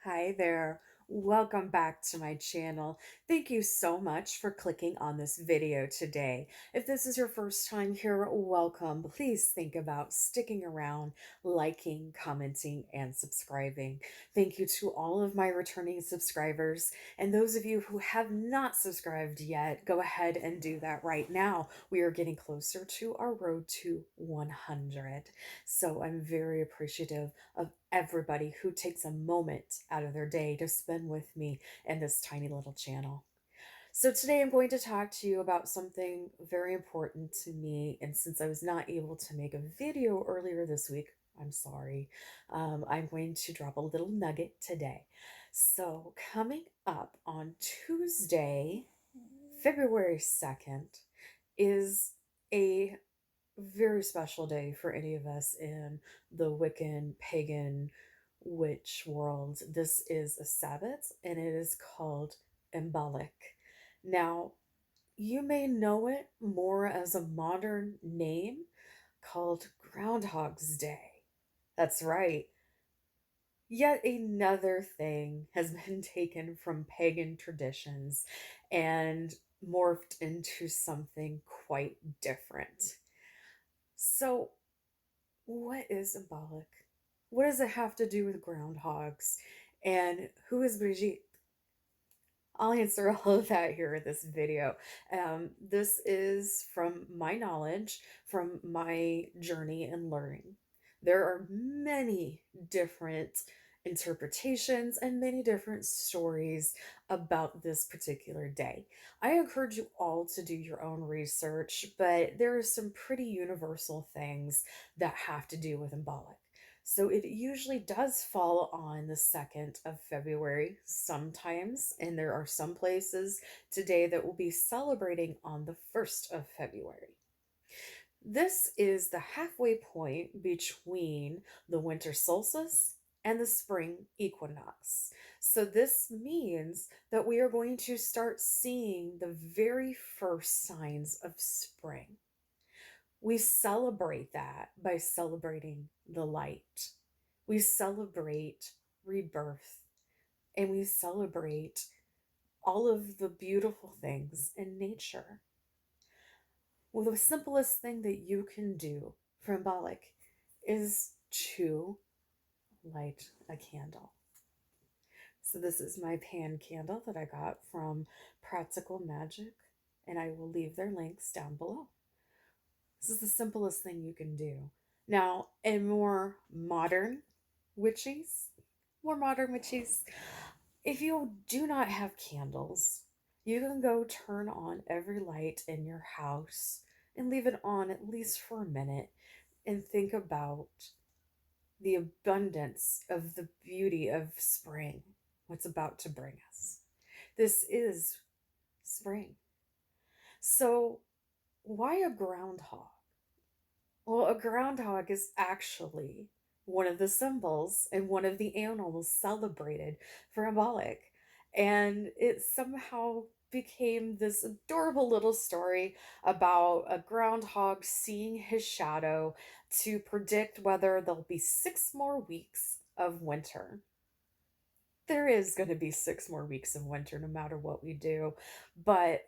Hi there. Welcome back to my channel. Thank you so much for clicking on this video today. If this is your first time here, welcome. Please think about sticking around, liking, commenting, and subscribing. Thank you to all of my returning subscribers. And those of you who have not subscribed yet, go ahead and do that right now. We are getting closer to our road to 100. So I'm very appreciative of everybody who takes a moment out of their day to spend with me in this tiny little channel. So today I'm going to talk to you about something very important to me. And since I was not able to make a video earlier this week, I'm sorry. I'm going to drop a little nugget today. So coming up on Tuesday, February 2nd, is a very special day for any of us in the Wiccan, pagan, witch world. This is a Sabbath and it is called Imbolic. Now, you may know it more as a modern name called Groundhog's Day. That's right. Yet another thing has been taken from pagan traditions and morphed into something quite different. So, what is symbolic? What does it have to do with groundhogs? And who is Brigitte? I'll answer all of that here in this video. This is from my knowledge, from my journey and learning. There are many different interpretations and many different stories about this particular day. I encourage you all to do your own research, but there are some pretty universal things that have to do with embolic. So it usually does fall on the 2nd of February sometimes, and there are some places today that will be celebrating on the 1st of February. This is the halfway point between the winter solstice and the spring equinox. So this means that we are going to start seeing the very first signs of spring. We celebrate that by celebrating the light. We celebrate rebirth and we celebrate all of the beautiful things in nature. Well, the simplest thing that you can do for symbolic is to light a candle. So this is my pan candle that I got from Practical Magic, and I will leave their links down below. This is the simplest thing you can do. Now, in more modern witches, if you do not have candles, you can go turn on every light in your house and leave it on at least for a minute and think about the abundance of the beauty of spring, what's about to bring us. This is spring. So, why a groundhog? Well, a groundhog is actually one of the symbols and one of the animals celebrated for Imbolic. And it somehow became this adorable little story about a groundhog seeing his shadow to predict whether there'll be 6 more weeks of winter. There is going to be 6 more weeks of winter no matter what we do, but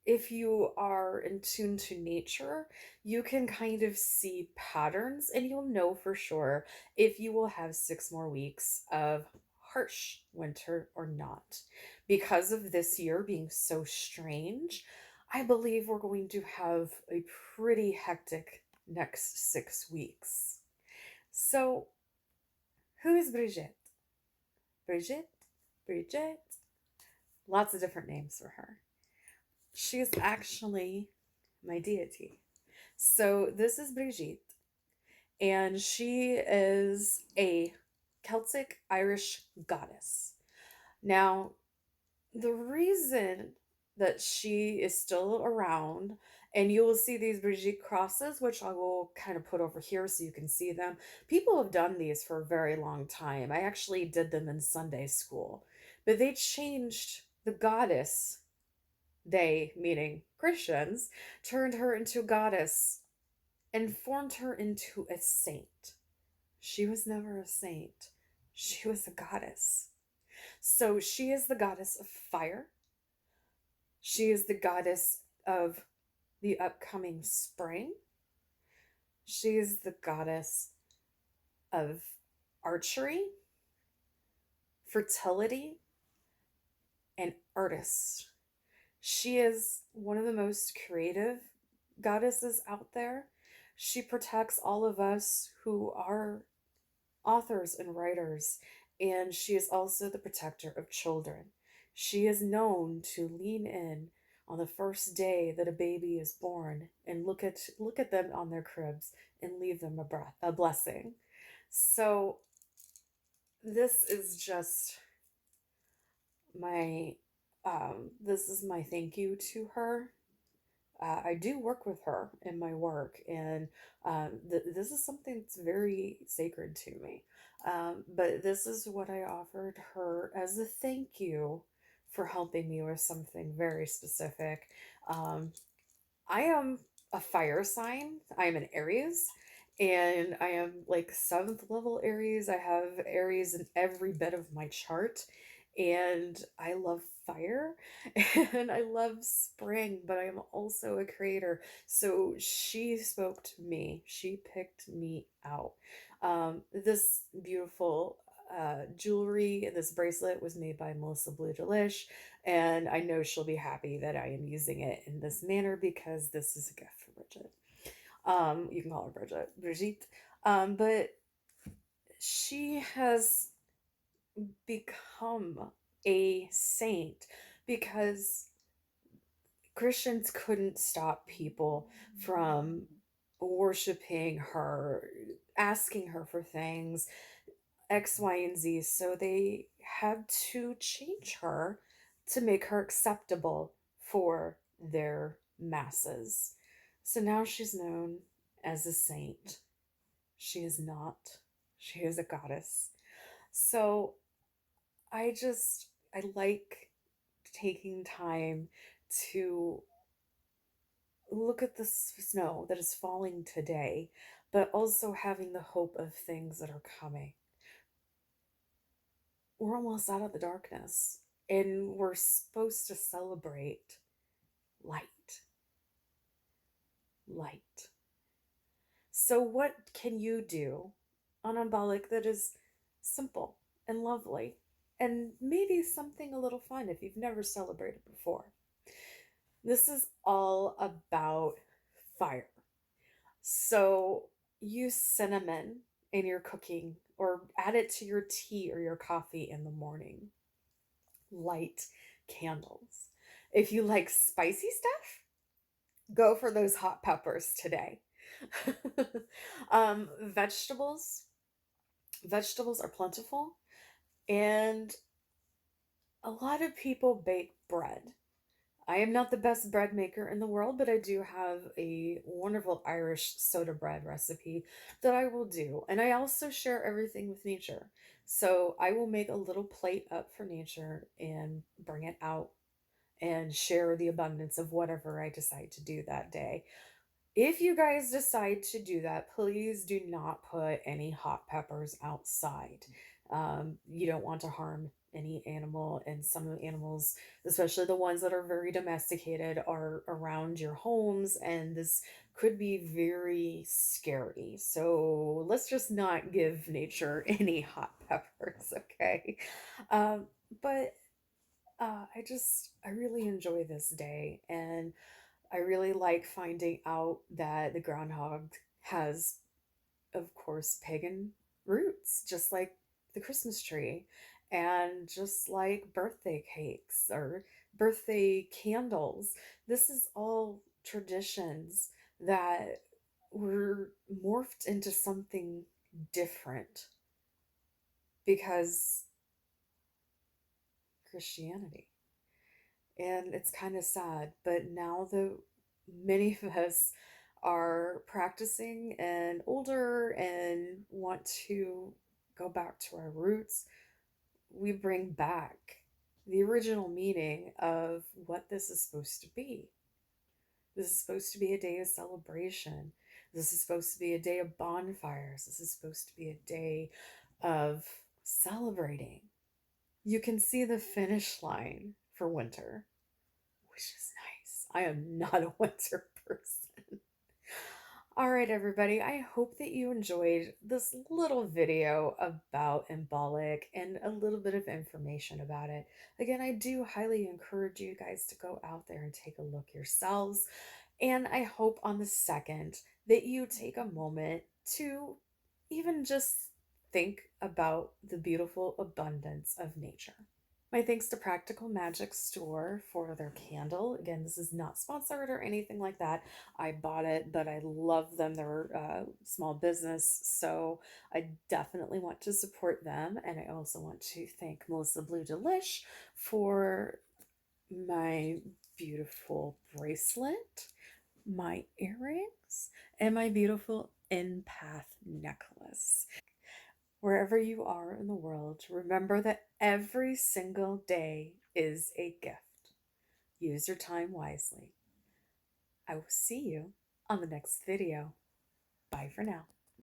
if you are in tune to nature, you can kind of see patterns and you'll know for sure if you will have 6 more weeks of harsh winter or not. Because of this year being so strange, I believe we're going to have a pretty hectic next 6 weeks. So, who is Brigitte? Brigitte? Brigitte? Lots of different names for her. She is actually my deity. So this is Brigitte, and she is a Celtic Irish goddess. Now, the reason that she is still around, and you will see these Brigitte crosses, which I will kind of put over here so you can see them. People have done these for a very long time. I actually did them in Sunday school, but they changed the goddess. They, meaning Christians, turned her into a goddess and formed her into a saint. She was never a saint. She was a goddess. So she is the goddess of fire. She is the goddess of the upcoming spring. She is the goddess of archery, fertility, and artists. She is one of the most creative goddesses out there. She protects all of us who are authors and writers, and she is also the protector of children. She is known to lean in on the first day that a baby is born and look at them on their cribs and leave them a blessing. So this is just my this is my thank you to her. I do work with her in my work, and this is something that's very sacred to me. But this is what I offered her as a thank you for helping me with something very specific. Um, I am a fire sign. I am an Aries, and I am like seventh level Aries. I have Aries in every bit of my chart, and I love fire and I love spring, but I am also a creator. So she spoke to me, she picked me out. This beautiful jewelry, this bracelet was made by Melissa Blue Delish, and I know she'll be happy that I am using it in this manner because this is a gift for Bridget. You can call her Brigitte. But she has become a saint because Christians couldn't stop people from worshiping her, asking her for things, X, Y, and Z. So they had to change her to make her acceptable for their masses. So now she's known as a saint. She is not. She is a goddess. So I like taking time to look at the snow that is falling today, but also having the hope of things that are coming. We're almost out of the darkness, and we're supposed to celebrate light. Light. So, what can you do on Imbolic that is simple and lovely and maybe something a little fun if you've never celebrated before? This is all about fire. So use cinnamon in your cooking or add it to your tea or your coffee in the morning. Light candles. If you like spicy stuff, go for those hot peppers today. um, vegetables. Vegetables are plentiful, and a lot of people bake bread. I am not the best bread maker in the world, but I do have a wonderful Irish soda bread recipe that I will do. And I also share everything with nature. So I will make a little plate up for nature and bring it out and share the abundance of whatever I decide to do that day. If you guys decide to do that, please do not put any hot peppers outside. You don't want to harm any animal, and some of the animals, especially the ones that are very domesticated, are around your homes, and this could be very scary. So let's just not give nature any hot peppers, okay? Um, but I really enjoy this day, and I really like finding out that the groundhog has, of course, pagan roots, just like the Christmas tree, and just like birthday cakes or birthday candles. This is all traditions that were morphed into something different because Christianity. And it's kind of sad, but now that many of us are practicing and older and want to go back to our roots, we bring back the original meaning of what this is supposed to be. This is supposed to be a day of celebration. This is supposed to be a day of bonfires. This is supposed to be a day of celebrating. You can see the finish line for winter, which is nice. I am not a winter person. All right, everybody, I hope that you enjoyed this little video about Embolic and a little bit of information about it. Again, I do highly encourage you guys to go out there and take a look yourselves. And I hope on the second that you take a moment to even just think about the beautiful abundance of nature. My thanks to Practical Magic Store for their candle. Again, this is not sponsored or anything like that. I bought it, but I love them. They're a small business, so I definitely want to support them. And I also want to thank Melissa Blue Delish for my beautiful bracelet, my earrings, and my beautiful empath necklace. Wherever you are in the world, remember that every single day is a gift. Use your time wisely. I will see you on the next video. Bye for now.